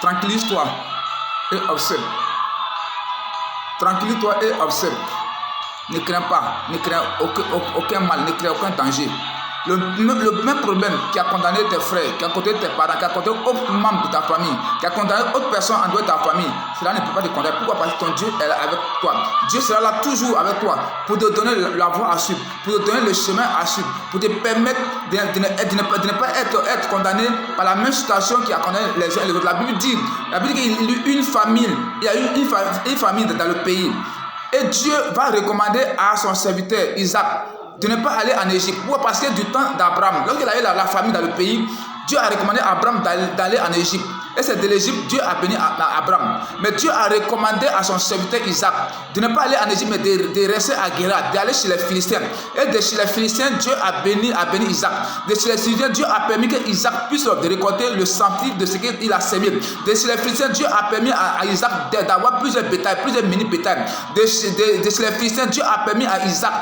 Tranquillise-toi et observe. Tranquillise-toi et observe. Ne crains pas, ne crains aucun mal, ne crains aucun danger. Le même problème qui a condamné tes frères, qui a condamné tes parents, qui a condamné autres membres de ta famille, qui a condamné autres personnes en dehors de ta famille, cela ne peut pas te condamner. Pourquoi? Parce que ton Dieu est avec toi. Dieu sera là toujours avec toi pour te donner la voie à suivre, pour te donner le chemin à suivre, pour te permettre de ne pas être condamné par la même situation qui a condamné les uns et les autres. La Bible dit qu'il y a eu une famine, il y a eu une famine dans le pays. Et Dieu va recommander à son serviteur Isaac de ne pas aller en Égypte. Pourquoi? Parce que du temps d'Abraham, lorsqu'il a eu la famille dans le pays, Dieu a recommandé à Abraham d'aller en Égypte. Et c'est de l'Égypte, Dieu a béni Abraham. Mais Dieu a recommandé à son serviteur Isaac de ne pas aller en Égypte, mais de rester à Guéra, d'aller chez les Philistins. Et de chez les Philistins, Dieu a béni Isaac. De chez les Philistins, Dieu a permis que Isaac puisse récolter le centime de ce qu'il a semé. De chez les Philistins, Dieu a permis à Isaac d'avoir plusieurs bétails, plusieurs mini-bétails. De chez les Philistins, Dieu a permis à Isaac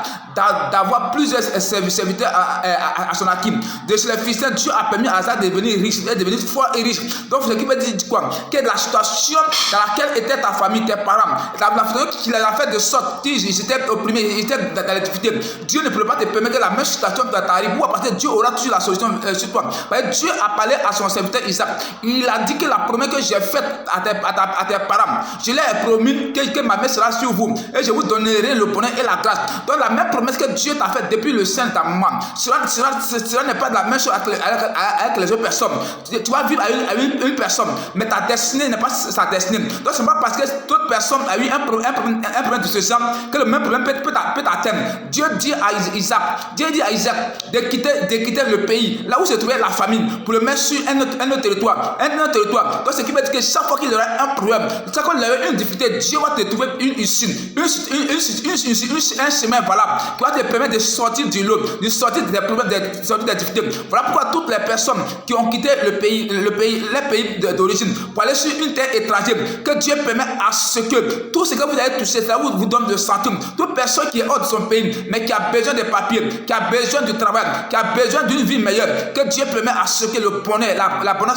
d'avoir plusieurs serviteurs à son hakim. De chez les Philistins, Dieu a permis à Isaac de devenir riche, de devenir fort et riche. Donc, ce qui veut dire quoi? Que la situation dans laquelle était ta famille, tes parents, la situation qui les a fait de sorte qu'ils étaient opprimés, ils étaient dans les difficultés, Dieu ne peut pas te permettre que la même situation t'arrive. Pourquoi? Parce que Dieu aura toujours la solution sur toi. Parce que Dieu a parlé à son serviteur Isaac. Il a dit que la promesse que j'ai faite à tes parents, je leur ai promis que ma main sera sur vous et je vous donnerai le bonheur et la grâce. Donc la même promesse que Dieu t'a faite depuis le sein de ta maman, cela n'est pas la même chose avec les autres personnes. Tu vas vivre avec une personne, mais ta destinée n'est pas sa destinée. Donc c'est pas parce que toute personne a eu un problème de ce genre que le même problème peut t'atteindre. Dieu dit à Isaac de quitter le pays, là où se trouvait la famine, pour le mettre sur un autre territoire. Donc ce qui veut dire que chaque fois qu'il y aura un problème, chaque fois qu'il y aura une difficulté, Dieu va te trouver une issue, un chemin valable qui va te permettre de sortir du lot, de sortir des problèmes, de sortir des difficultés. Voilà pourquoi toutes les personnes qui ont quitté les pays d'origine pour aller sur une terre étrangère, que Dieu permet à ce que tout ce que vous avez touché, ça vous donne le centime. Toute personne qui est hors de son pays, mais qui a besoin de papiers, qui a besoin du travail, qui a besoin d'une vie meilleure, que Dieu permet à ce que le bonheur, la bonheur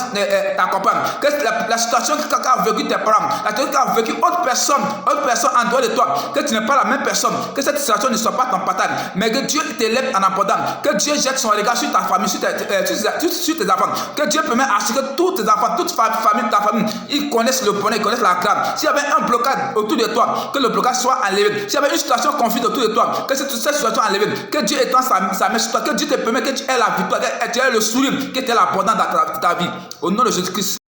t'accompagne. Que la situation qu'a vécu tes parents, la situation qu'a vécu autre personne en dehors de toi, que tu n'es pas la même personne, que cette situation ne soit pas ton partage, mais que Dieu t'élève en abondance, que Dieu jette son regard sur ta famille, sur tes enfants, que Dieu permet à ce que tous tes enfants, toute ta famille, ils connaissent le bonheur, ils connaissent la grâce. S'il y avait un blocage autour de toi, que le blocage soit enlevé. S'il y avait une situation confuse autour de toi, que cette situation soit enlevée. Que Dieu étend sa main sur toi, que Dieu te permet que tu aies la victoire, que tu aies le sourire, que tu aies l'abondance dans ta vie. Au nom de Jésus-Christ.